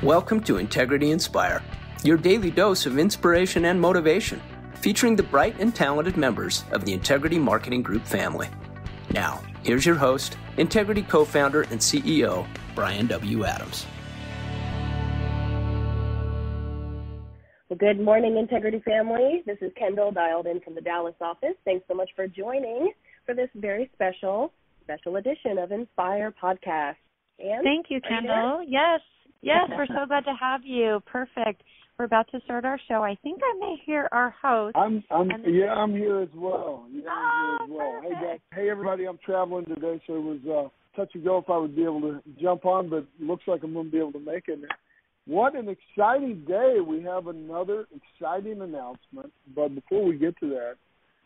Welcome to Integrity Inspire, your daily dose of inspiration and motivation, featuring the bright and talented members of the Integrity Marketing Group family. Now, here's your host, Integrity co-founder and CEO, Brian W. Adams. Well, good morning, Integrity family. This is Kendall, dialed in from the Dallas office. Thanks so much for joining for this very special edition of Inspire Podcast. And thank you, Kendall. Yes, we're so glad to have you. Perfect. We're about to start our show. I think I may hear our host. I'm here as well. Perfect. Hey, everybody. I'm traveling today, so it was touch and go if I would be able to jump on, but it looks like I'm going to be able to make it. What an exciting day. We have another exciting announcement. But before we get to that,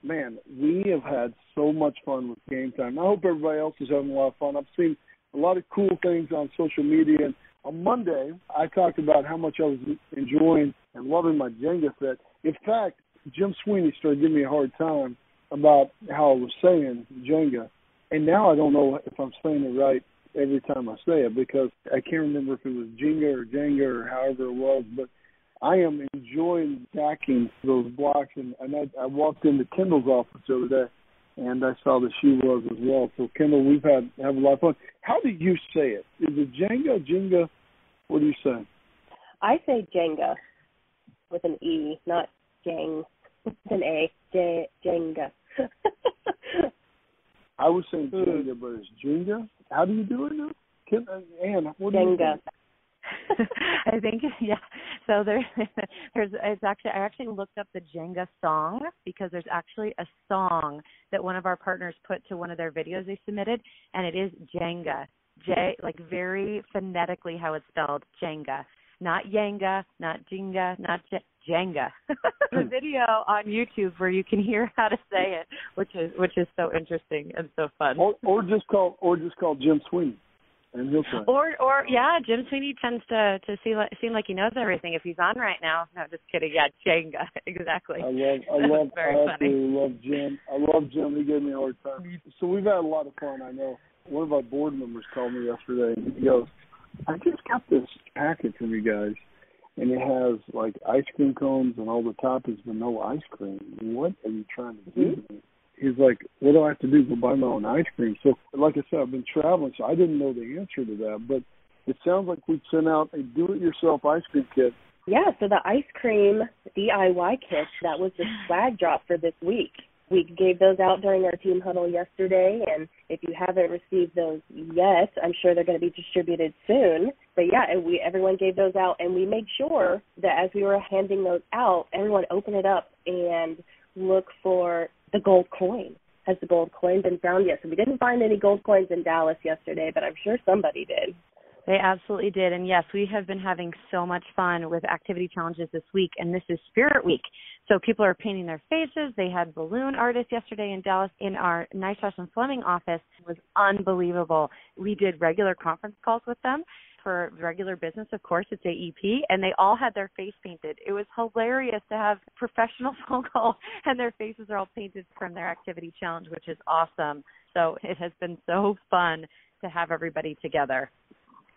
man, we have had so much fun with Game Time. I hope everybody else is having a lot of fun. I've seen a lot of cool things on social media. And on Monday, I talked about how much I was enjoying and loving my Jenga set. In fact, Jim Sweeney started giving me a hard time about how I was saying Jenga. And now I don't know if I'm saying it right every time I say it because I can't remember if it was Jenga or however it was. But I am enjoying stacking those blocks. And I walked into Kendall's office the other day, and I saw that she was as well. So, Kendall, we've had a lot of fun. How do you say it? Is it Jenga? What do you say? I say Jenga with an E, not Jang with an A. Jenga. I was saying Jenga, but it's Jenga. How do you do it now? Ann, what do you Jenga. I think, yeah. So I actually looked up the Jenga song because there's actually a song that one of our partners put to one of their videos they submitted, and it is Jenga. Like very phonetically how it's spelled, Jenga. Not Yanga, not Jenga, not Jenga. The video on YouTube where you can hear how to say it, which is so interesting and so fun. Or just call Jim Sweeney. And he'll say. Or Jim Sweeney tends to seem like he knows everything if he's on right now. No, just kidding. Yeah, Jenga, exactly. I love Jim. I love Jim. He gave me a hard time. So we've had a lot of fun. I know one of our board members called me yesterday and he goes, "I just got this packet from you guys, and it has like ice cream cones and all the toppings, but no ice cream. What are you trying to do to me?" He's like, "What do I have to do? Go buy my own ice cream?" So, like I said, I've been traveling, so I didn't know the answer to that. But it sounds like we've sent out a do-it-yourself ice cream kit. Yeah, so the ice cream DIY kit, that was the swag drop for this week. We gave those out during our team huddle yesterday, and if you haven't received those yet, I'm sure they're going to be distributed soon. But yeah, everyone gave those out, and we made sure that as we were handing those out, everyone open it up and look for the gold coin. Has the gold coin been found yet? So we didn't find any gold coins in Dallas yesterday, but I'm sure somebody did. They absolutely did. And yes, we have been having so much fun with activity challenges this week, and this is Spirit Week. So people are painting their faces. They had balloon artists yesterday in Dallas in our Nice House and Fleming office. It was unbelievable. We did regular conference calls with them. For regular business, of course, it's AEP, and they all had their face painted. It was hilarious to have professional phone call, and their faces are all painted from their activity challenge, which is awesome. So it has been so fun to have everybody together.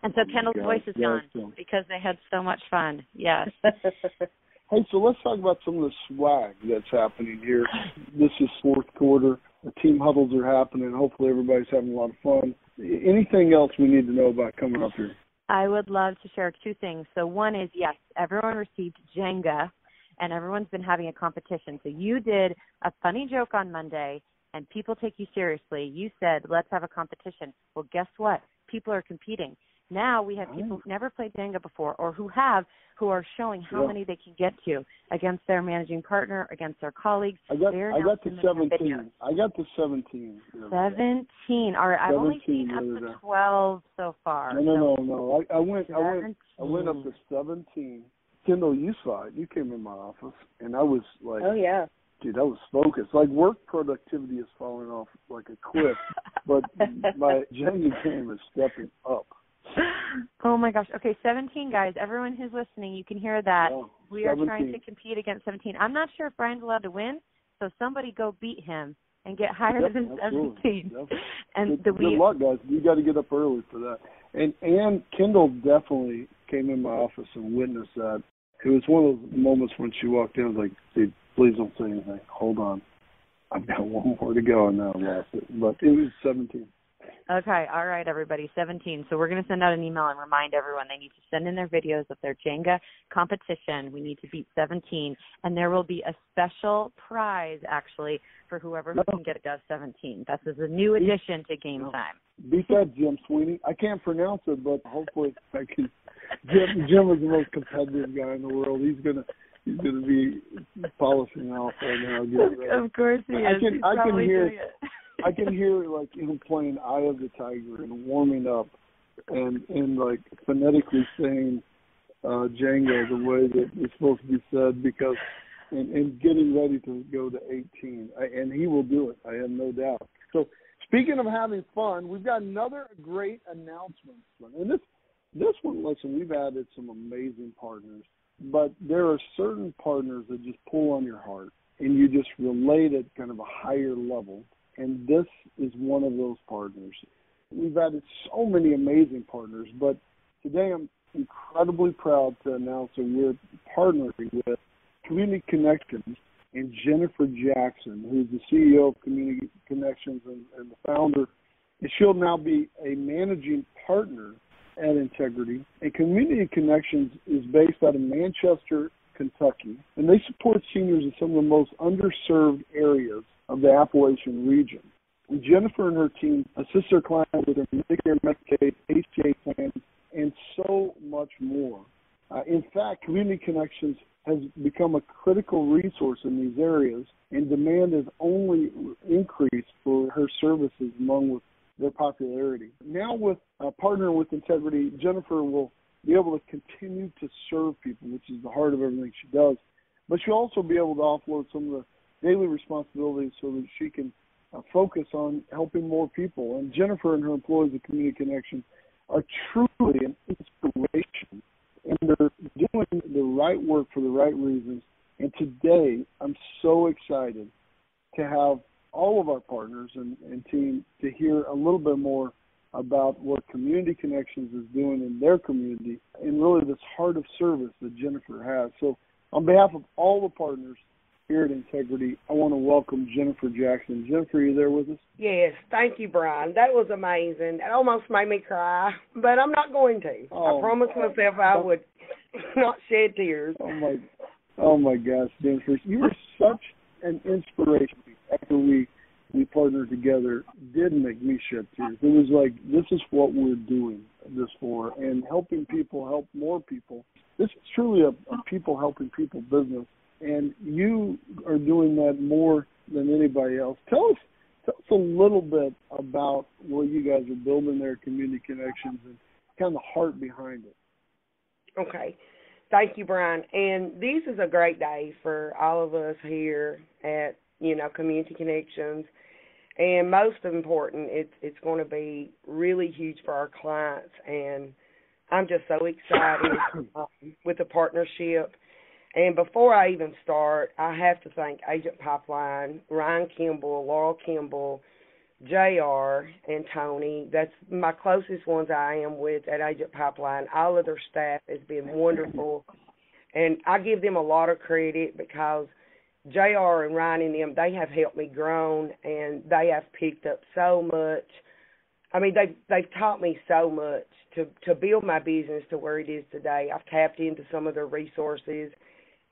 And so Kendall's voice is gone because they had so much fun. Yes. Hey, so let's talk about some of the swag that's happening here. This is fourth quarter. The team huddles are happening. Hopefully everybody's having a lot of fun. Anything else we need to know about coming up here? I would love to share two things. So one is, yes, everyone received Jenga, and everyone's been having a competition. So you did a funny joke on Monday, and people take you seriously. You said, let's have a competition. Well, guess what? People are competing. Now we have people who've never played Jenga before or who are showing how many they can get to against their managing partner, against their colleagues. I got to 17. I got to 17. 17. All right, I've only seen up to 12 so far. No. I went up to 17. Kendall, you saw it. You came in my office, and I was like, oh yeah. Dude, I was focused. Like, work productivity is falling off like a cliff, but my Jenga game is stepping up. Oh, my gosh. Okay, 17, guys. Everyone who's listening, you can hear that. Yeah, we are trying to compete against 17. I'm not sure if Brian's allowed to win, so somebody go beat him and get higher than 17. Yep. And good luck, guys. You got to get up early for that. And Kendall definitely came in my office and witnessed that, it was one of those moments when she walked in, I was like, "Dude, please don't say anything. Hold on. I've got one more to go," and now I lost it. But it was 17. Okay, all right, everybody, 17. So we're going to send out an email and remind everyone they need to send in their videos of their Jenga competition. We need to beat 17, and there will be a special prize, actually, for whoever can get it to 17. This is a new addition to Game Time. Beat that, Jim Sweeney. I can't pronounce it, but hopefully I can. Jim is the most competitive guy in the world. He's gonna be polishing off right now. Of course he is. I can hear like him playing Eye of the Tiger and warming up and like phonetically saying Jenga the way that it's supposed to be said, because and getting ready to go to 18. And he will do it. I have no doubt. So speaking of having fun, we've got another great announcement. And this one, listen, we've added some amazing partners, but there are certain partners that just pull on your heart and you just relate at kind of a higher level. And this is one of those partners. We've added so many amazing partners, but today I'm incredibly proud to announce that we're partnering with Community Connections and Jennifer Jackson, who's the CEO of Community Connections and the founder. And she'll now be a managing partner at Integrity. And Community Connections is based out of Manchester, Kentucky, and they support seniors in some of the most underserved areas of the Appalachian region. And Jennifer and her team assist their clients with their Medicare, Medicaid, ACA plans, and so much more. In fact, Community Connections has become a critical resource in these areas, and demand has only increased for her services among their popularity. Now with partnering with Integrity, Jennifer will be able to continue to serve people, which is the heart of everything she does, but she'll also be able to offload some of the daily responsibilities so that she can focus on helping more people. And Jennifer and her employees at Community Connection are truly an inspiration, and they're doing the right work for the right reasons. And today, I'm so excited to have all of our partners and team to hear a little bit more about what Community Connections is doing in their community and really this heart of service that Jennifer has. So on behalf of all the partners here at Integrity, I want to welcome Jennifer Jackson. Jennifer, are you there with us? Yes, thank you, Brian. That was amazing. It almost made me cry, but I'm not going to. I promised myself I would not shed tears. Oh my gosh, Jennifer, you were such an inspiration. After we partnered together, did make me shed tears. It was like, this is what we're doing this for, and helping people help more people. This is truly a people helping people business. And you are doing that more than anybody else. Tell us a little bit about what you guys are building there, Community Connections, and kind of the heart behind it. Okay. Thank you, Brian. And this is a great day for all of us here at, Community Connections. And most important, it's going to be really huge for our clients. And I'm just so excited with the partnership. And before I even start, I have to thank Agent Pipeline, Ryan Kimball, Laurel Kimball, JR, and Tony. That's my closest ones I am with at Agent Pipeline. All of their staff has been wonderful. And I give them a lot of credit because JR and Ryan and them, they have helped me grow, and they have picked up so much. I mean, they've taught me so much to build my business to where it is today. I've tapped into some of their resources,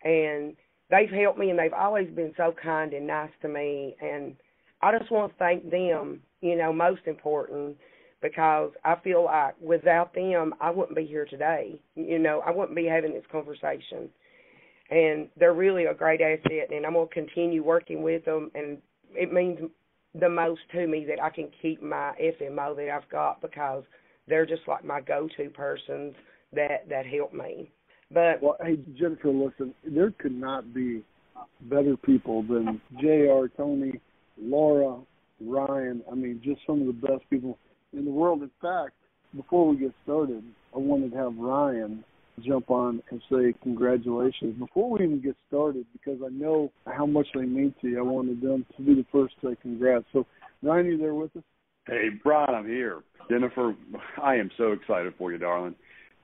and they've helped me, and they've always been so kind and nice to me. And I just want to thank them, most important, because I feel like without them, I wouldn't be here today. I wouldn't be having this conversation. And they're really a great asset, and I'm going to continue working with them. And it means the most to me that I can keep my FMO that I've got, because they're just like my go-to persons that help me. But well, hey, Jennifer, listen, there could not be better people than JR, Tony, Laura, Ryan. I mean, just some of the best people in the world. In fact, before we get started, I wanted to have Ryan jump on and say congratulations before we even get started, because I know how much they mean to you. I wanted them to be the first to say congrats. So, Ryan, are you there with us? Hey, Brian, I'm here. Jennifer, I am so excited for you, darling.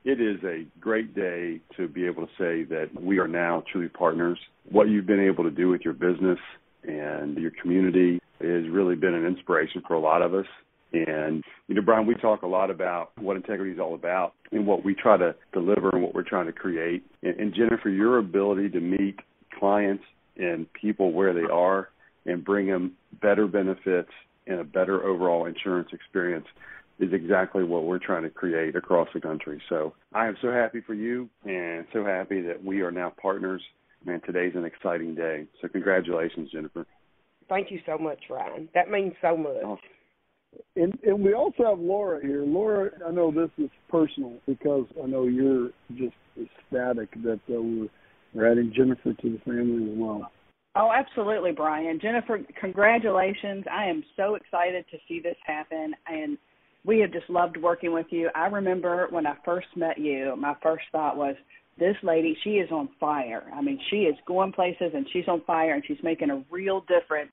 It is a great day to be able to say that we are now truly partners. What you've been able to do with your business and your community has really been an inspiration for a lot of us. And, Brian, we talk a lot about what integrity is all about and what we try to deliver and what we're trying to create. And Jennifer, your ability to meet clients and people where they are and bring them better benefits and a better overall insurance experience is exactly what we're trying to create across the country. So I am so happy for you and so happy that we are now partners. Man, today's an exciting day. So congratulations, Jennifer. Thank you so much, Ryan. That means so much. Oh. And we also have Laura here. Laura, I know this is personal because I know you're just ecstatic that we're adding Jennifer to the family as well. Oh, absolutely, Brian. Jennifer, congratulations. I am so excited to see this happen, and we have just loved working with you. I remember when I first met you, my first thought was, this lady, she is on fire. I mean, she is going places, and she's on fire, and she's making a real difference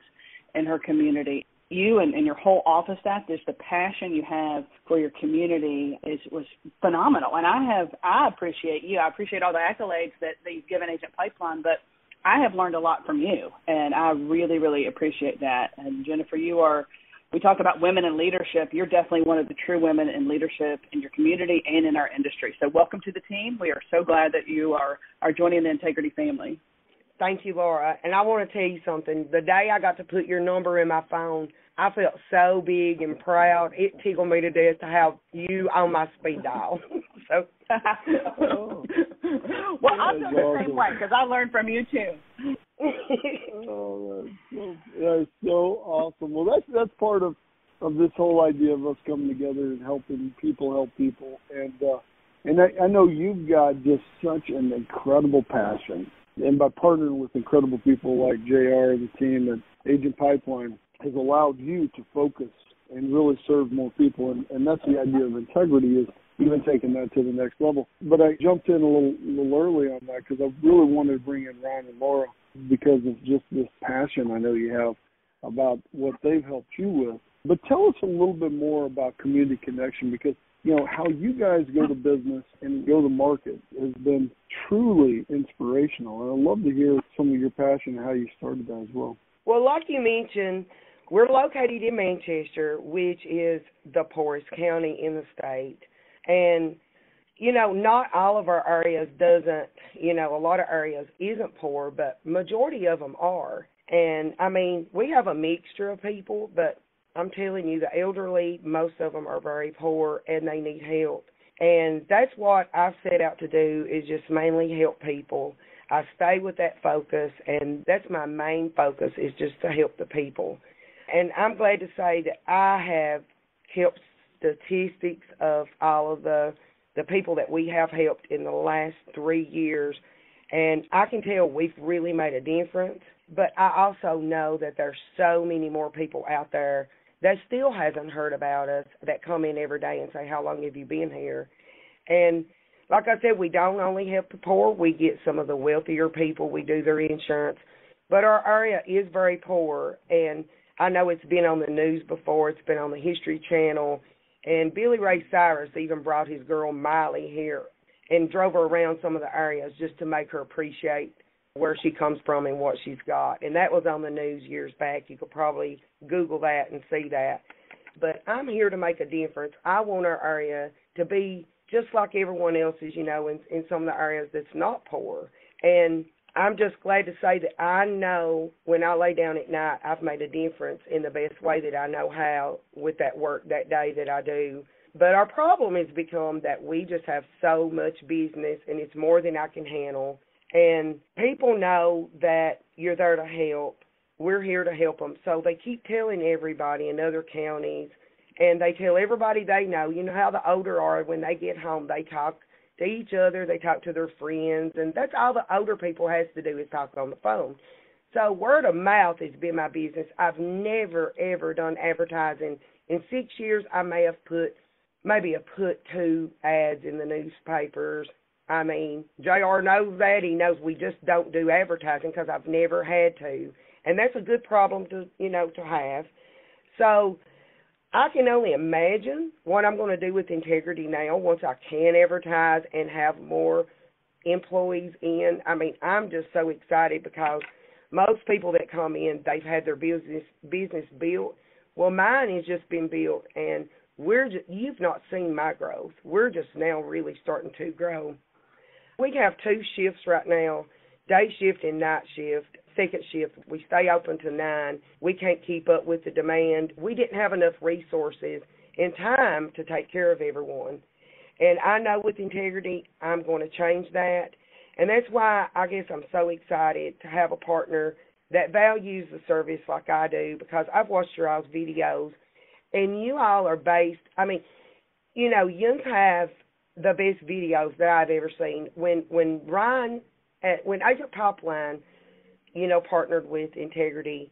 in her community. You and your whole office staff, just the passion you have for your community was phenomenal. And I appreciate you. I appreciate all the accolades that you've given Agent Pipeline, but I have learned a lot from you, and I really, really appreciate that. And Jennifer, we talk about women in leadership. You're definitely one of the true women in leadership in your community and in our industry. So welcome to the team. We are so glad that you are joining the Integrity family. Thank you, Laura. And I want to tell you something. The day I got to put your number in my phone, I felt so big and proud. It tickled me to death to have you on my speed dial. So, well, I feel the same way because I learned from you too. That's so awesome. Well, that's part of this whole idea of us coming together and helping people help people. And I know you've got just such an incredible passion. And by partnering with incredible people like JR and the team at Agent Pipeline has allowed you to focus and really serve more people. And that's the idea of integrity, is even taking that to the next level. But I jumped in a little early on that because I really wanted to bring in Ryan and Laura because of just this passion I know you have about what they've helped you with. But tell us a little bit more about Community Connection, because how you guys go to business and go to market has been truly inspirational. And I'd love to hear some of your passion and how you started that as well. Well, like you mentioned, we're located in Manchester, which is the poorest county in the state. And, not all of our areas doesn't, a lot of areas isn't poor, but majority of them are. And, we have a mixture of people, but I'm telling you, the elderly, most of them are very poor and they need help. And that's what I've set out to do, is just mainly help people. I stay with that focus, and that's my main focus, is just to help the people. And I'm glad to say that I have helped statistics of all of the people that we have helped in the last 3 years. And I can tell we've really made a difference. But I also know that there's so many more people out there that still hasn't heard about us, that come in every day and say, how long have you been here? And like I said, we don't only help the poor. We get some of the wealthier people. We do their insurance. But our area is very poor, and I know it's been on the news before. It's been on the History Channel. And Billy Ray Cyrus even brought his girl Miley here and drove her around some of the areas just to make her appreciate where she comes from and what she's got. And that was on the news years back. You could probably Google that and see that. But I'm here to make a difference. I want our area to be just like everyone else's, in some of the areas that's not poor. And I'm just glad to say that I know when I lay down at night, I've made a difference in the best way that I know how with that work that day that I do. But our problem has become that we just have so much business, and it's more than I can handle. And people know that you're there to help. We're here to help them. So they keep telling everybody in other counties, and they tell everybody they know. You know how the older are, when they get home, they talk to each other, they talk to their friends, and that's all the older people has to do, is talk on the phone. So word of mouth has been my business. I've never, ever done advertising. In 6 years, I may have put 2 ads in the newspapers. JR knows that. He knows we just don't do advertising because I've never had to. And that's a good problem to have. So I can only imagine what I'm going to do with Integrity now once I can advertise and have more employees in. I mean, I'm just so excited because most people that come in, they've had their business built. Well, mine has just been built, and you've not seen my growth. We're just now really starting to grow. We have 2 shifts right now, day shift and night shift. Second shift, we stay open to 9. We can't keep up with the demand. We didn't have enough resources and time to take care of everyone. And I know with Integrity, I'm going to change that. And that's why I guess I'm so excited to have a partner that values the service like I do, because I've watched your all's videos, and you all are based, I mean, you know, you have the best videos that I've ever seen. When Agent Pipeline, you know, partnered with Integrity,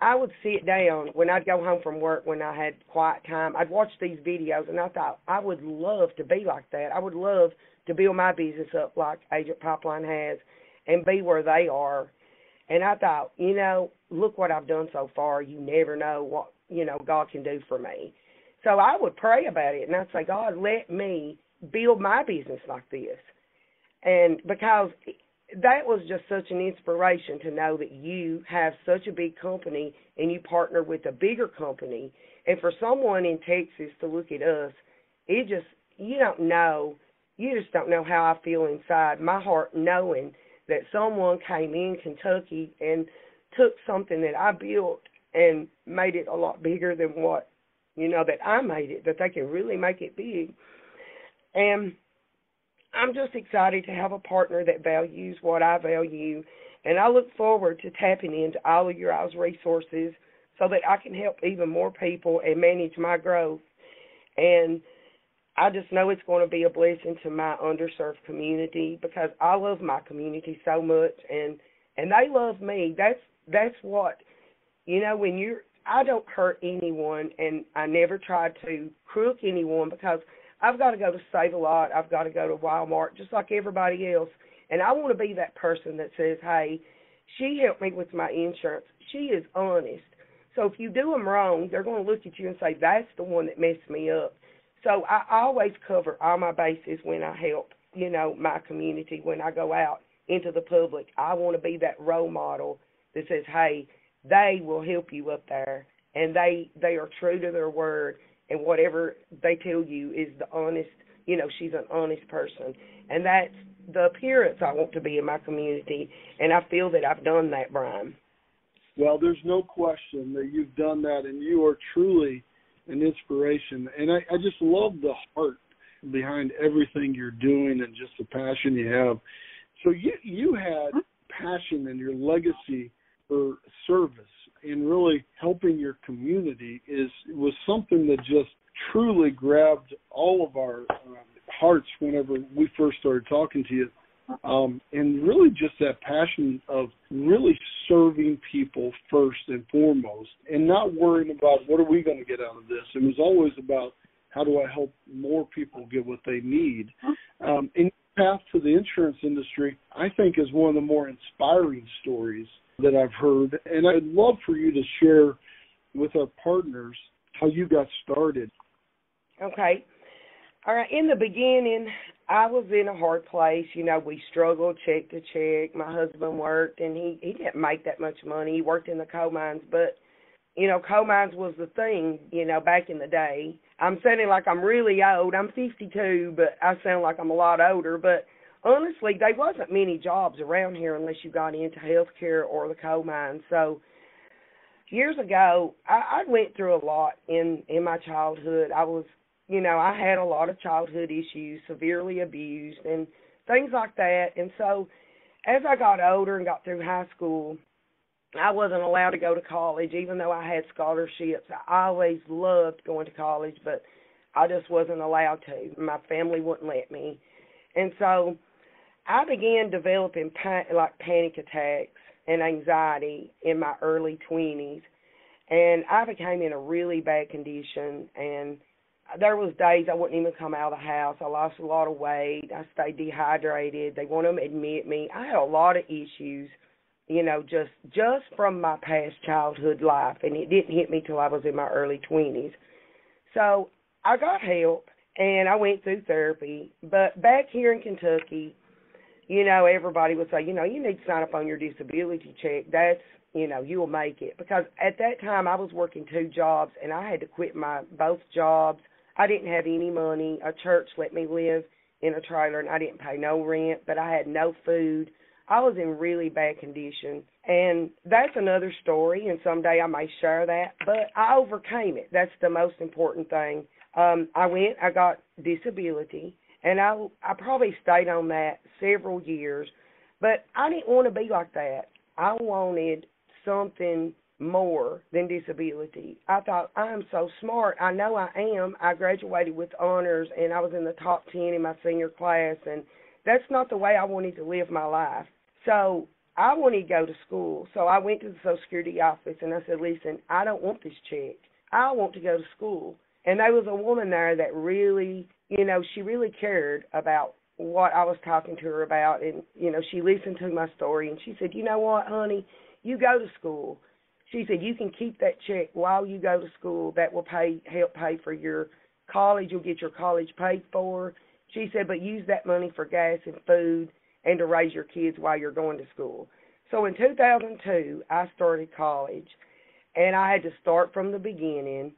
I would sit down when I'd go home from work when I had quiet time. I'd watch these videos, and I thought, I would love to be like that. I would love to build my business up like Agent Pipeline has and be where they are. And I thought, you know, look what I've done so far. You never know what, you know, God can do for me. So I would pray about it, and I'd say, God, let me build my business like this. And because that was just such an inspiration to know that you have such a big company and you partner with a bigger company. And for someone in Texas to look at us, it just, you just don't know how I feel inside my heart knowing that someone came in Kentucky and took something that I built and made it a lot bigger than what, you know, that I made it, that they can really make it big. And I'm just excited to have a partner that values what I value, and I look forward to tapping into all of your all's resources so that I can help even more people and manage my growth. And I just know it's going to be a blessing to my underserved community because I love my community so much, and they love me. That's what, you know, I don't hurt anyone, and I never try to crook anyone because I've got to go to Save-A-Lot. I've got to go to Walmart just like everybody else. And I want to be that person that says, hey, she helped me with my insurance. She is honest. So if you do them wrong, they're going to look at you and say, that's the one that messed me up. So I always cover all my bases when I help, you know, my community, when I go out into the public. I want to be that role model that says, hey, they will help you up there, and they are true to their word. And whatever they tell you is the honest, you know, she's an honest person. And that's the appearance I want to be in my community. And I feel that I've done that, Brian. Well, there's no question that you've done that, and you are truly an inspiration. And I just love the heart behind everything you're doing and just the passion you have. So you had passion in your legacy for service and really helping your community was something that just truly grabbed all of our hearts whenever we first started talking to you. And really just that passion of really serving people first and foremost and not worrying about what are we going to get out of this. It was always about how do I help more people get what they need. And your path to the insurance industry, I think, is one of the more inspiring stories that I've heard, and I'd love for you to share with our partners how you got started. Okay. All right. In the beginning, I was in a hard place. You know, we struggled check to check. My husband worked, and he didn't make that much money. He worked in the coal mines, but, you know, coal mines was the thing, you know, back in the day. I'm sounding like I'm really old. I'm 52, but I sound like I'm a lot older, but honestly, there wasn't many jobs around here unless you got into healthcare or the coal mines. So years ago, I went through a lot in my childhood. I was, you know, I had a lot of childhood issues, severely abused and things like that. And so as I got older and got through high school, I wasn't allowed to go to college, even though I had scholarships. I always loved going to college, but I just wasn't allowed to. My family wouldn't let me. And so I began developing panic attacks and anxiety in my early 20s, and I became in a really bad condition, and there was days I wouldn't even come out of the house. I lost a lot of weight. I stayed dehydrated. They wouldn't admit me. I had a lot of issues, you know, just from my past childhood life, and it didn't hit me till I was in my early 20s. So I got help, and I went through therapy. But back here in Kentucky, you know, everybody would say, you know, you need to sign up on your disability check. That's, you know, you'll make it. Because at that time I was working 2 jobs, and I had to quit both jobs. I didn't have any money. A church let me live in a trailer, and I didn't pay no rent, but I had no food. I was in really bad condition, and that's another story, and someday I may share that, but I overcame it. That's the most important thing. I got disability, and I probably stayed on that several years, but I didn't want to be like that. I wanted something more than disability. I thought, I'm so smart. I know I am. I graduated with honors, and I was in the top 10 in my senior class, and that's not the way I wanted to live my life. So I wanted to go to school. So I went to the Social Security office, and I said, listen, I don't want this check. I want to go to school. And there was a woman there that really, you know, she really cared about what I was talking to her about. And, you know, she listened to my story, and she said, you know what, honey, you go to school. She said, you can keep that check while you go to school. That will help pay for your college. You'll get your college paid for. She said, but use that money for gas and food and to raise your kids while you're going to school. So in 2002, I started college, and I had to start from the beginning.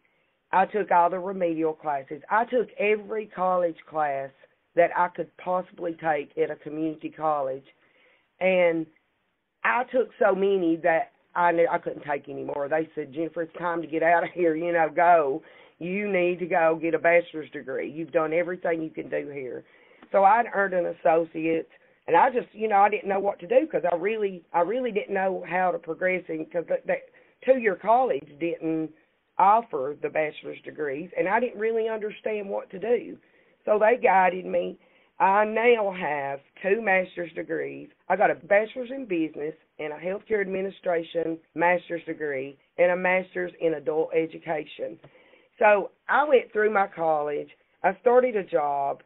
I took all the remedial classes. I took every college class that I could possibly take at a community college, and I took so many that I couldn't take any more. They said, Jennifer, it's time to get out of here. You know, go. You need to go get a bachelor's degree. You've done everything you can do here. So I'd earned an associate's. And I just, you know, I didn't know what to do because I really didn't know how to progress because that 2-year college didn't offer the bachelor's degrees, and I didn't really understand what to do. So they guided me. I now have 2 master's degrees. I got a bachelor's in business and a healthcare administration master's degree and a master's in adult education. So I went through my college. I started a job.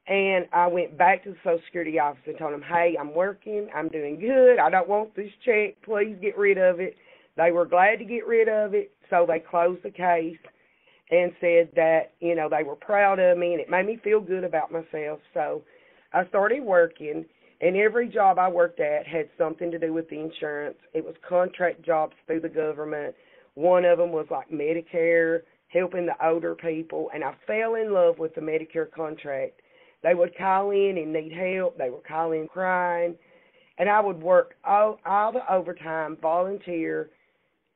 And I went back to the Social Security office and told them, hey, I'm working, I'm doing good, I don't want this check, please get rid of it. They were glad to get rid of it, so they closed the case and said that, you know, they were proud of me, and it made me feel good about myself. So I started working, and every job I worked at had something to do with the insurance. It was contract jobs through the government. One of them was like Medicare, helping the older people, and I fell in love with the Medicare contract. They would call in and need help. They would call in crying. And I would work all the overtime, volunteer,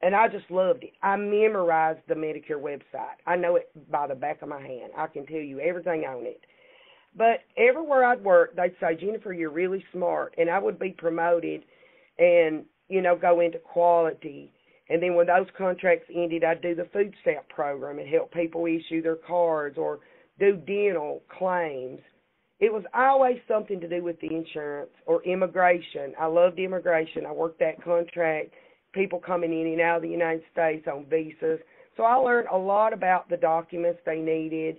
and I just loved it. I memorized the Medicare website. I know it by the back of my hand. I can tell you everything on it. But everywhere I'd work, they'd say, Jennifer, you're really smart. And I would be promoted and, you know, go into quality. And then when those contracts ended, I'd do the food stamp program and help people issue their cards or do dental claims. It was always something to do with the insurance or immigration. I loved immigration. I worked that contract, people coming in and out of the United States on visas. So I learned a lot about the documents they needed,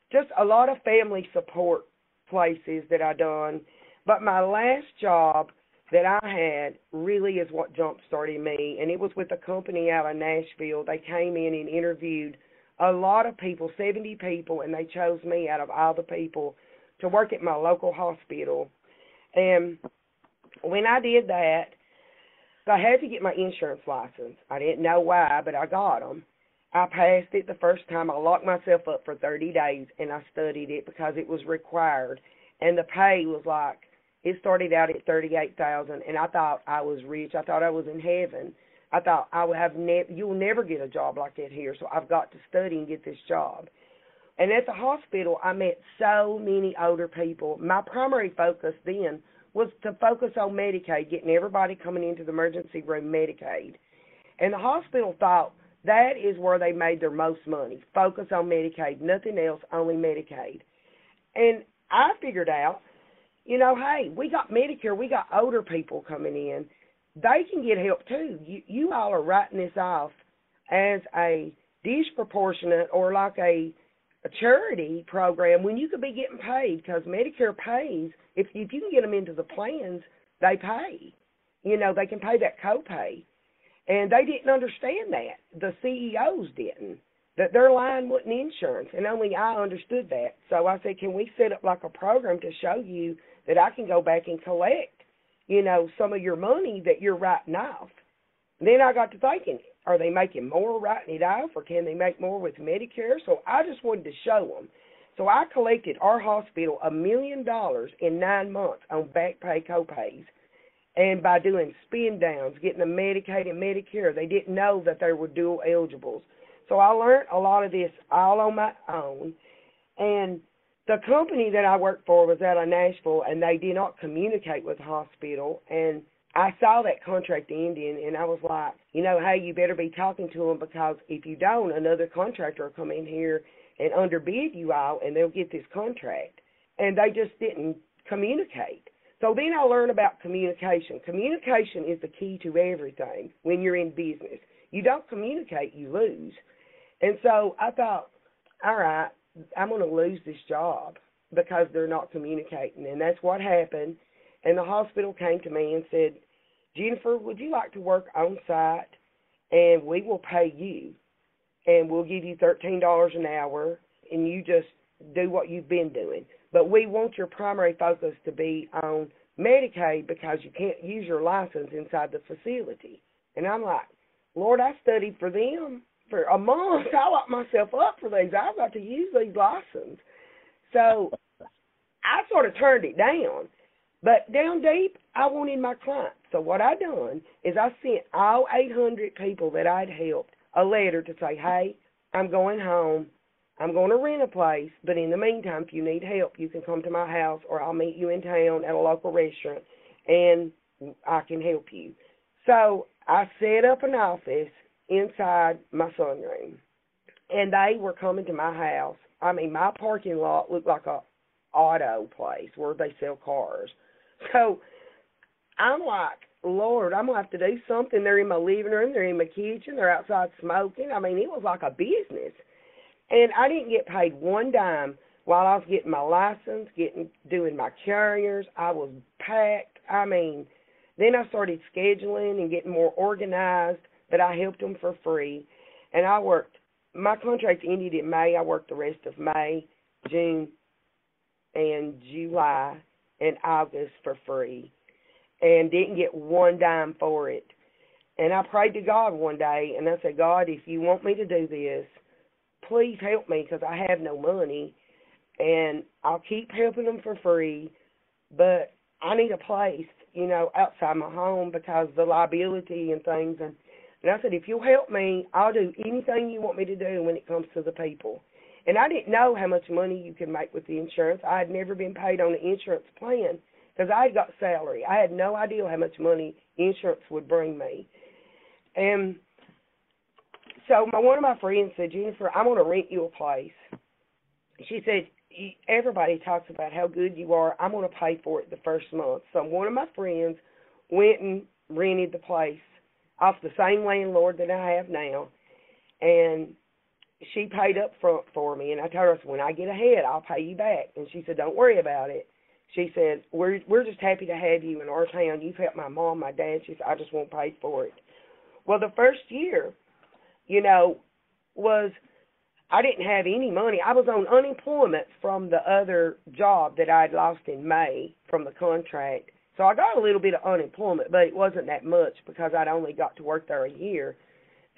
just a lot of family support places that I done. But my last job that I had really is what jump-started me, and it was with a company out of Nashville. They came in and interviewed a lot of people, 70 people, and they chose me out of all the people to work at my local hospital. And when I did that, I had to get my insurance license. I didn't know why, but I got them. I passed it the first time. I locked myself up for 30 days, and I studied it because it was required. And the pay was like, it started out at $38,000, and I thought I was rich. I thought I was in heaven. I thought you'll never get a job like that here, so I've got to study and get this job. And at the hospital, I met so many older people. My primary focus then was to focus on Medicaid, getting everybody coming into the emergency room Medicaid. And the hospital thought that is where they made their most money, focus on Medicaid, nothing else, only Medicaid. And I figured out, you know, hey, we got Medicare, we got older people coming in. They can get help too. You all are writing this off as a disproportionate or like a charity program when you could be getting paid, because Medicare pays. If you can get them into the plans, they pay. You know, they can pay that copay. And they didn't understand that. The CEOs didn't. that their line wasn't insurance, and only I understood that. So I said, can we set up like a program to show you that I can go back and collect, some of your money that you're writing off? And then I got to thinking, are they making more writing it off, or can they make more with Medicare? So I just wanted to show them. So I collected our hospital $1 million in 9 months on back pay copays. And by doing spin downs, getting them Medicaid and Medicare, they didn't know that they were dual eligibles. So I learned a lot of this all on my own. And the company that I worked for was out of Nashville, and they did not communicate with the hospital. And I saw that contract ending, and I was like, hey, you better be talking to them, because if you don't, another contractor will come in here and underbid you all, and they'll get this contract. And they just didn't communicate. So then I learned about communication. Communication is the key to everything when you're in business. You don't communicate, you lose. And so I thought, all right, I'm going to lose this job because they're not communicating. And that's what happened. And the hospital came to me and said, Jennifer, would you like to work on site? And we will pay you. And we'll give you $13 an hour, and you just do what you've been doing. But we want your primary focus to be on Medicaid, because you can't use your license inside the facility. And I'm like, Lord, I studied for them for a month. I locked myself up for these. I've got to use these licenses. So I sort of turned it down. But down deep, I wanted my clients. So what I done is I sent all 800 people that I'd helped a letter to say, hey, I'm going home. I'm going to rent a place, but in the meantime, if you need help, you can come to my house, or I'll meet you in town at a local restaurant, and I can help you. So I set up an office inside my sunroom, and they were coming to my house. I mean, my parking lot looked like a auto place where they sell cars. So I'm like, Lord, I'm going to have to do something. They're in my living room. They're in my kitchen. They're outside smoking. I mean, it was like a business. And I didn't get paid one dime while I was getting my license, doing my carriers. I was packed. I mean, then I started scheduling and getting more organized, but I helped them for free. And I worked. My contract ended in May. I worked the rest of May, June, and July, and August for free, and didn't get one dime for it. And I prayed to God one day, and I said, God, if you want me to do this, please help me, because I have no money, and I'll keep helping them for free, but I need a place, outside my home, because the liability and things. And I said, if you'll help me, I'll do anything you want me to do when it comes to the people. And I didn't know how much money you could make with the insurance. I had never been paid on the insurance plan, because I had got salary. I had no idea how much money insurance would bring me. And so one of my friends said, Jennifer, I'm going to rent you a place. She said, everybody talks about how good you are. I'm going to pay for it the first month. So one of my friends went and rented the place off the same landlord that I have now, and she paid up front for me. And I told her, when I get ahead, I'll pay you back. And she said, don't worry about it. She said, we're just happy to have you in our town. You've helped my mom, my dad. She said, I just won't pay for it. Well, the first year, was I didn't have any money. I was on unemployment from the other job that I'd lost in May from the contract. So I got a little bit of unemployment, but it wasn't that much because I'd only got to work there a year.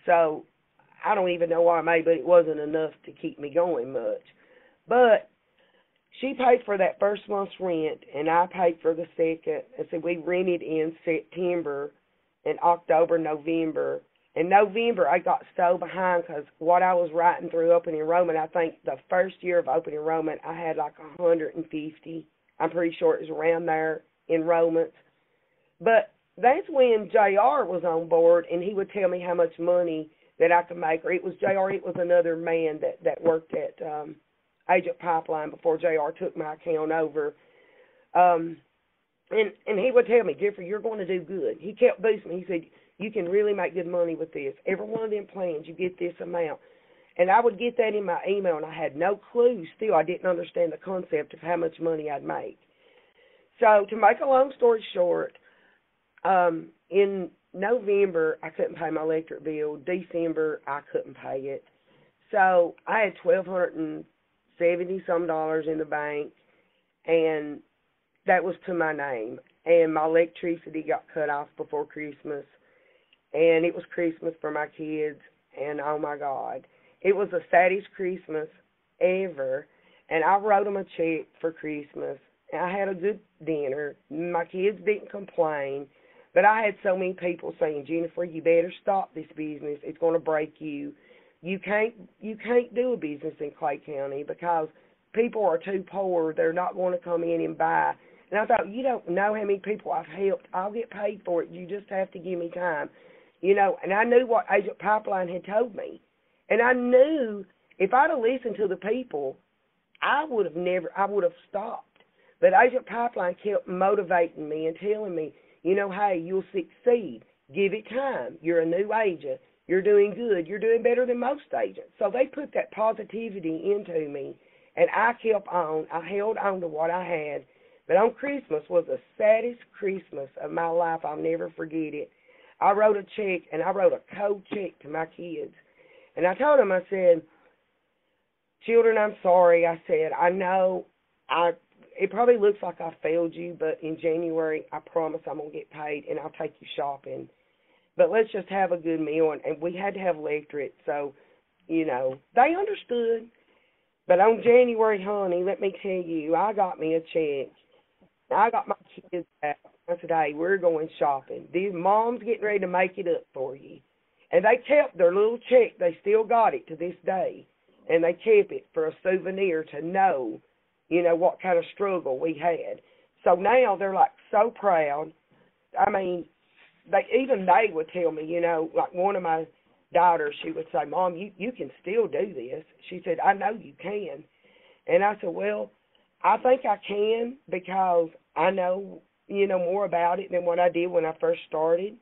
So I don't even know why I made, but it wasn't enough to keep me going much. But she paid for that first month's rent, and I paid for the second. And so we rented in September and October, November. In November, I got so behind because what I was writing through open enrollment, I think the first year of open enrollment, I had like 150. I'm pretty sure it was around there, enrollments. But that's when JR was on board, and he would tell me how much money that I could make. Or it was JR, it was another man that worked at Agent Pipeline before JR took my account over. And he would tell me, Jeffrey, you're going to do good. He kept boosting me. He said, you can really make good money with this. Every one of them plans, you get this amount. And I would get that in my email, and I had no clue still. I didn't understand the concept of how much money I'd make. So to make a long story short, in November, I couldn't pay my electric bill. December, I couldn't pay it. So I had $1,270-some in the bank, and that was to my name. And my electricity got cut off before Christmas, and it was Christmas for my kids, and oh my God, it was the saddest Christmas ever. And I wrote them a check for Christmas. I had a good dinner. My kids didn't complain, but I had so many people saying, Jennifer, you better stop this business. It's going to break you. You can't do a business in Clay County because people are too poor. They're not going to come in and buy. And I thought, you don't know how many people I've helped. I'll get paid for it. You just have to give me time. You know, and I knew what Agent Pipeline had told me. And I knew if I'd have listened to the people, I would have stopped. But Agent Pipeline kept motivating me and telling me, you know, hey, you'll succeed. Give it time. You're a new agent. You're doing good. You're doing better than most agents. So they put that positivity into me, and I kept on. I held on to what I had. But on Christmas was the saddest Christmas of my life. I'll never forget it. I wrote a check, and I wrote a cold check to my kids. And I told them, I said, children, I'm sorry. I said, I know it probably looks like I failed you, but in January, I promise I'm going to get paid, and I'll take you shopping. But let's just have a good meal. And we had to have electric, so, you know, they understood. But on January, honey, let me tell you, I got me a check. I got my kids out. I said, hey, we're going shopping. These mom's getting ready to make it up for you. And they kept their little check. They still got it to this day. And they kept it for a souvenir to know, you know, what kind of struggle we had. So now they're, like, so proud. I mean, they would tell me, you know, like one of my daughters, she would say, Mom, you can still do this. She said, I know you can. And I said, well, I think I can because I know, you know, more about it than what I did when I first started.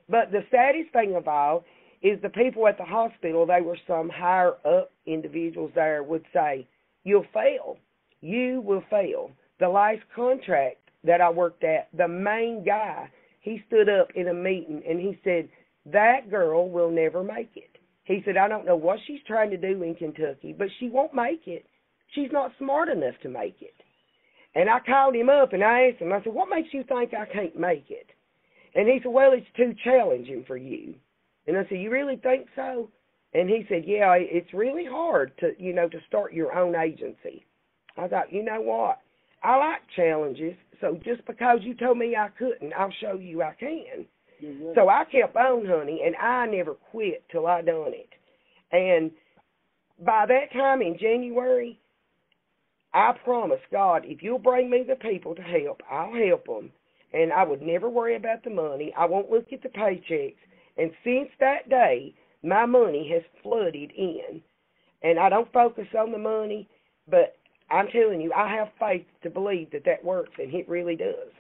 But the saddest thing of all is the people at the hospital, they were some higher up individuals there, would say, you'll fail. You will fail. The last contract that I worked at, the main guy, he stood up in a meeting and he said, that girl will never make it. He said, I don't know what she's trying to do in Kentucky, but she won't make it. She's not smart enough to make it. And I called him up and I asked him, I said, what makes you think I can't make it? And he said, well, it's too challenging for you. And I said, you really think so? And he said, yeah, it's really hard to, you know, to start your own agency. I thought, you know what? I like challenges, so just because you told me I couldn't, I'll show you I can. Mm-hmm. So I kept on, honey, and I never quit till I done it. And by that time in January, I promised God, if you'll bring me the people to help, I'll help them. And I would never worry about the money. I won't look at the paychecks. And since that day, my money has flooded in. And I don't focus on the money, but I'm telling you, I have faith to believe that works, and it really does.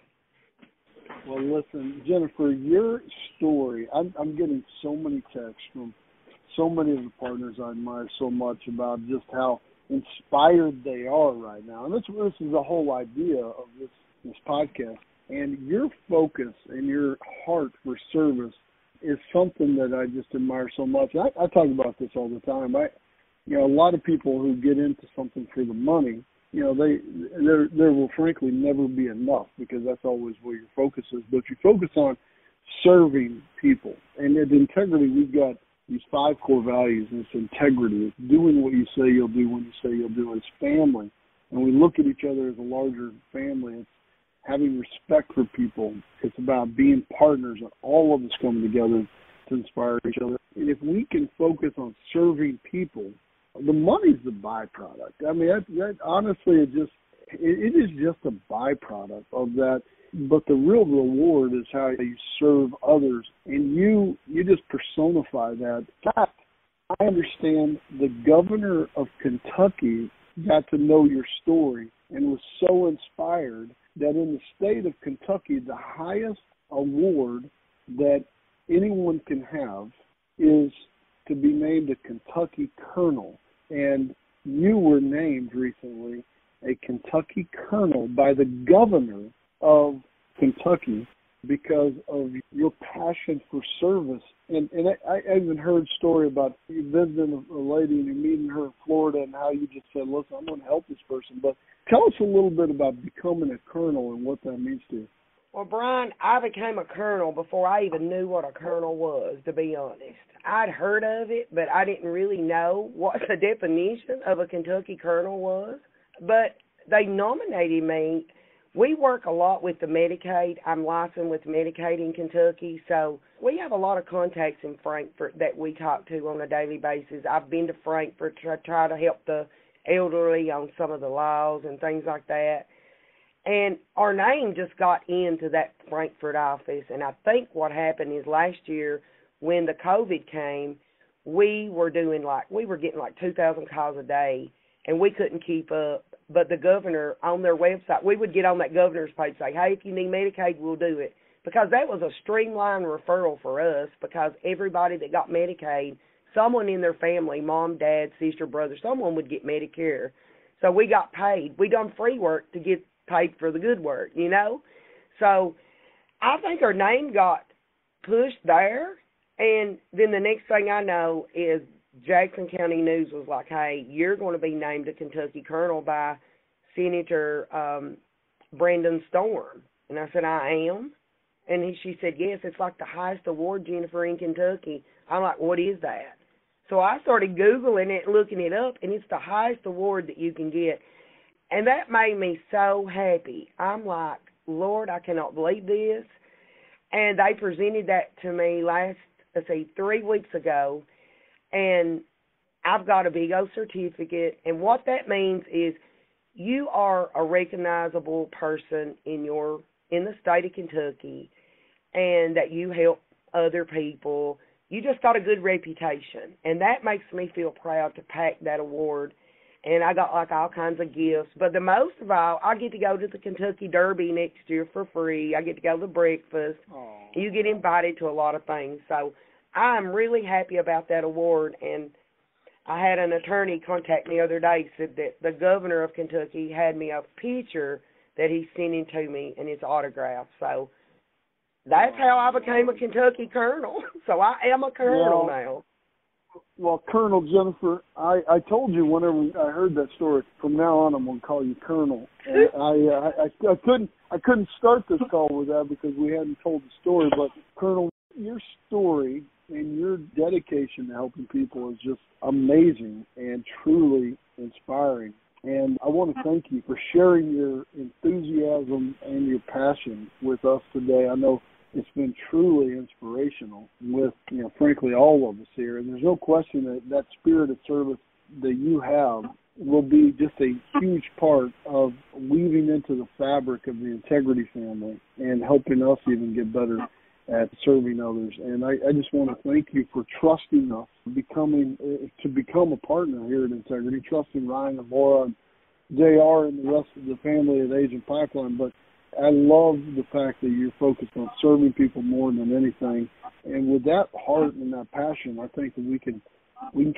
Well, listen, Jennifer, your story, I'm getting so many texts from so many of the partners I admire so much about just how inspired they are right now. And this is the whole idea of this podcast. And your focus and your heart for service is something that I just admire so much. I talk about this all the time. A lot of people who get into something for the money, you know, there will frankly never be enough because that's always where your focus is. But if you focus on serving people, and at Integrity, we've got these 5 core values, and it's integrity. It's doing what you say you'll do when you say you'll do. It's family. And we look at each other as a larger family. It's having respect for people. It's about being partners, and all of us coming together to inspire each other. And if we can focus on serving people, the money's the byproduct. I mean, that honestly, it is just a byproduct of that. But the real reward is how you serve others, and you just personify that. In fact, I understand the governor of Kentucky got to know your story and was so inspired that in the state of Kentucky, the highest award that anyone can have is to be named a Kentucky Colonel. And you were named recently a Kentucky Colonel by the governor of Kentucky. because of your passion for service. And I even heard a story about you visiting a lady and you're meeting her in Florida and how you just said, listen, I'm going to help this person. But tell us a little bit about becoming a colonel and what that means to you. Well, Brian, I became a colonel before I even knew what a colonel was, to be honest. I'd heard of it, but I didn't really know what the definition of a Kentucky colonel was. But they nominated me. We work a lot with the Medicaid. I'm licensed with Medicaid in Kentucky, so we have a lot of contacts in Frankfort that we talk to on a daily basis. I've been to Frankfort to try to help the elderly on some of the laws and things like that. And our name just got into that Frankfort office, and I think what happened is last year when the COVID came, we were getting like 2,000 calls a day, and we couldn't keep up. But the governor, on their website, we would get on that governor's page and say, hey, if you need Medicaid, we'll do it. Because that was a streamlined referral for us, because everybody that got Medicaid, someone in their family, mom, dad, sister, brother, someone would get Medicare. So we got paid. We done free work to get paid for the good work, you know? So I think our name got pushed there, and then the next thing I know is Jackson County News was like, hey, you're going to be named a Kentucky colonel by Senator Brandon Storm. And I said, I am? And she said, yes, it's like the highest award, Jennifer, in Kentucky. I'm like, what is that? So I started Googling it, looking it up, and it's the highest award that you can get. And that made me so happy. I'm like, Lord, I cannot believe this. And they presented that to me 3 weeks ago. And I've got a big old certificate. And what that means is you are a recognizable person in the state of Kentucky, and that you help other people. You just got a good reputation. And that makes me feel proud to pack that award. And I got like all kinds of gifts. But the most of all, I get to go to the Kentucky Derby next year for free. I get to go to breakfast. Aww. You get invited to a lot of things. So I'm really happy about that award. And I had an attorney contact me the other day, said that the governor of Kentucky had me a picture that he's sending to me, and it's autographed. So that's how I became a Kentucky colonel. So I am a colonel now. Well, Colonel Jennifer, I told you whenever I heard that story, from now on I'm going to call you Colonel. And I couldn't start this call with that because we hadn't told the story. But Colonel, your story and your dedication to helping people is just amazing and truly inspiring. And I want to thank you for sharing your enthusiasm and your passion with us today. I know it's been truly inspirational with, frankly, all of us here. And there's no question that spirit of service that you have will be just a huge part of weaving into the fabric of the Integrity family and helping us even get better at serving others. And I just want to thank you for trusting us, to become a partner here at Integrity, trusting Ryan and Laura and JR and the rest of the family at Agent Pipeline. But I love the fact that you're focused on serving people more than anything. And with that heart and that passion, I think that we can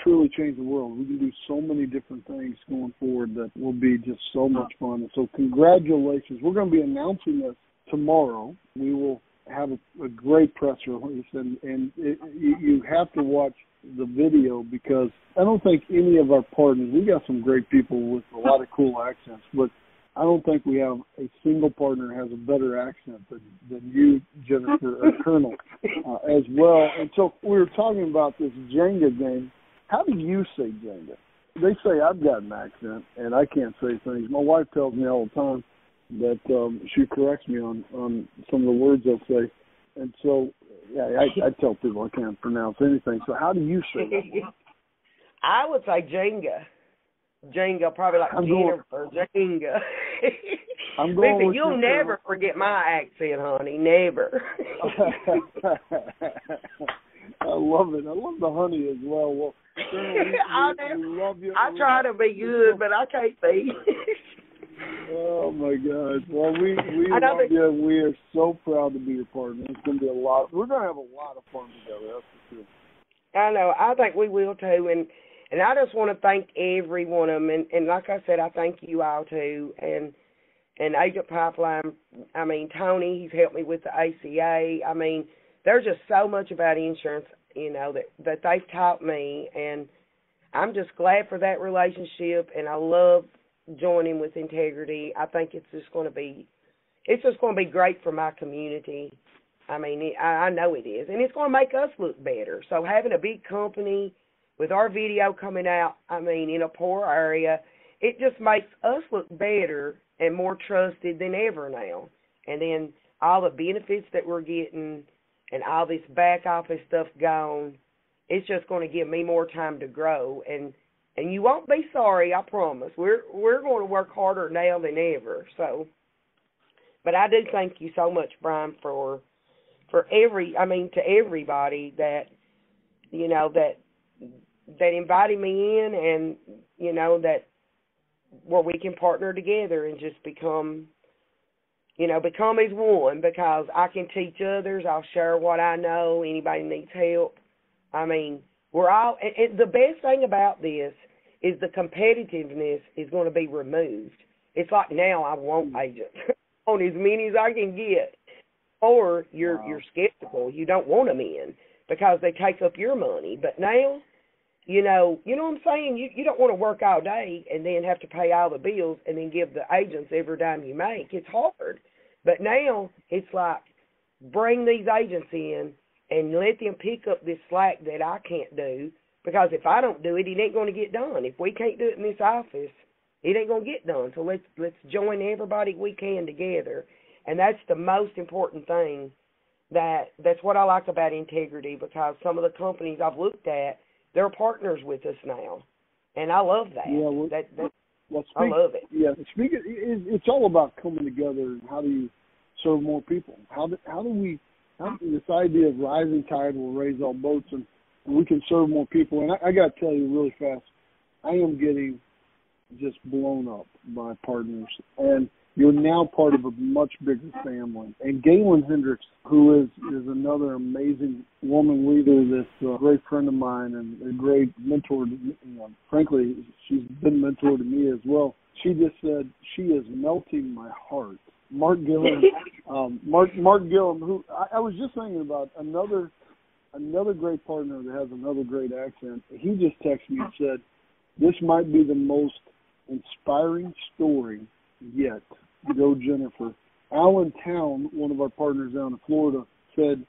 truly change the world. We can do so many different things going forward that will be just so much fun. And so congratulations. We're going to be announcing this tomorrow. We will have a great press release, and you have to watch the video, because I don't think any of our partners, we got some great people with a lot of cool accents, but I don't think we have a single partner that has a better accent than you, Jennifer, or Colonel, as well. And so we were talking about this Jenga game. How do you say Jenga? They say I've got an accent, and I can't say things. My wife tells me all the time that she corrects me on some of the words I say. And so, yeah, I tell people I can't pronounce anything. So how do you say that? I would say Jenga. Jenga, probably like Jennifer, Jenga. Listen, you'll never forget my accent, honey. Never. I love it. I love the honey as well. Well, we love you. I try to be good, but I can't be. Oh my gosh! Well, we love you. We are so proud to be your partner. It's going to be a lot. We're going to have a lot of fun together. That's for sure. I know. I think we will too. And I just want to thank every one of them. And like I said, I thank you all too. And and Agent Pipeline, I mean, Tony, he's helped me with the ACA. I mean, there's just so much about insurance, that they've taught me, and I'm just glad for that relationship, and I love joining with Integrity. I think it's just going to be great for my community. I mean, I know it is, and it's going to make us look better. So having a big company with our video coming out, I mean, in a poor area, it just makes us look better and more trusted than ever now. And then all the benefits that we're getting and all this back office stuff gone, it's just going to give me more time to grow. And you won't be sorry, I promise. We're going to work harder now than ever. So, but I do thank you so much, Brian, to everybody that, that invited me in, and, that where we can partner together and just become as one, because I can teach others. I'll share what I know. Anybody needs help. I mean, we're all, and the best thing about this is the competitiveness is going to be removed. It's like now I want agents. I want as many as I can get. Or you're skeptical. You don't want them in because they take up your money. But now, you know what I'm saying? You don't want to work all day and then have to pay all the bills and then give the agents every dime you make. It's hard. But now it's like, bring these agents in and let them pick up this slack that I can't do, because if I don't do it, it ain't going to get done. If we can't do it in this office, it ain't going to get done. So let's join everybody we can together. And that's the most important thing. That's what I like about Integrity, because some of the companies I've looked at, they're partners with us now, and I love that. Yeah, I love it. Yeah, it's all about coming together. And how do you serve more people? How do this idea of rising tide will raise all boats, and we can serve more people. And I got to tell you really fast, I am getting just blown up by partners, and you're now part of a much bigger family. And Galen Hendricks, who is another amazing woman leader, this great friend of mine and a great mentor to me. Frankly, she's been a mentor to me as well. She just said, she is melting my heart. Mark Gillum, Mark Gillum, who I was just thinking about, another great partner that has another great accent. He just texted me and said, this might be the most inspiring story yet. Go Jennifer. Alan Town, one of our partners down in Florida, said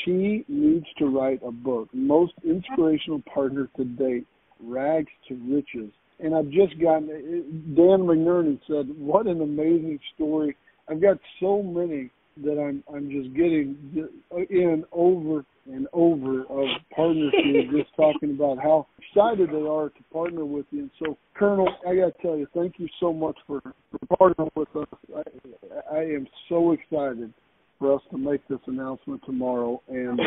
she needs to write a book. Most inspirational partner to date, rags to riches. And I've just gotten, Dan McNernan said, what an amazing story. I've got so many that I'm just getting in over and over of partners who are just talking about how excited they are to partner with you. And so, Colonel, I got to tell you, thank you so much for partnering with us. I am so excited for us to make this announcement tomorrow. And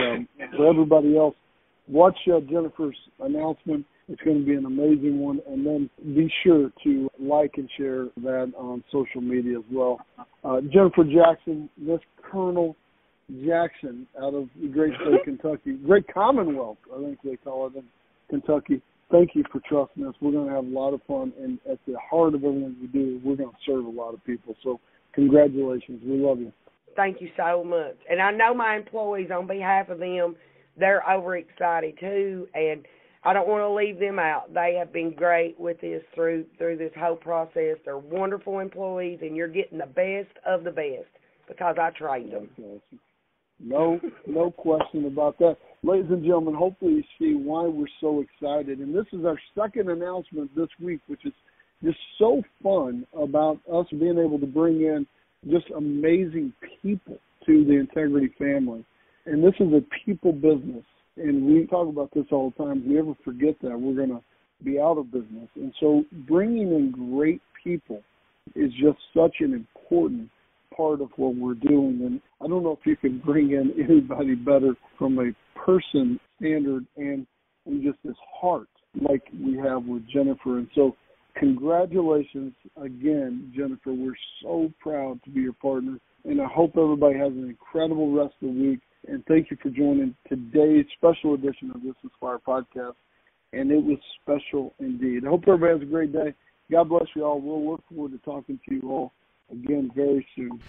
for everybody else, watch Jennifer's announcement. It's going to be an amazing one. And then be sure to like and share that on social media as well. Jennifer Jackson, Miss Colonel Jackson out of the great state of Kentucky, great Commonwealth, I think they call it in Kentucky. Thank you for trusting us. We're going to have a lot of fun. And at the heart of everything we do, we're going to serve a lot of people. So congratulations. We love you. Thank you so much. And I know my employees, on behalf of them, they're overexcited too. And I don't want to leave them out. They have been great with this through this whole process. They're wonderful employees, and you're getting the best of the best because I trained them. No question about that. Ladies and gentlemen, hopefully you see why we're so excited. And this is our second announcement this week, which is just so fun about us being able to bring in just amazing people to the Integrity family. And this is a people business. And we talk about this all the time. If we ever forget that, we're going to be out of business. And so bringing in great people is just such an important part of what we're doing. And I don't know if you can bring in anybody better from a person standard and just this heart like we have with Jennifer. And so congratulations again, Jennifer. We're so proud to be your partner. And I hope everybody has an incredible rest of the week. And thank you for joining today's special edition of This Inspire Podcast. And it was special indeed. I hope everybody has a great day. God bless you all. We'll look forward to talking to you all again very soon.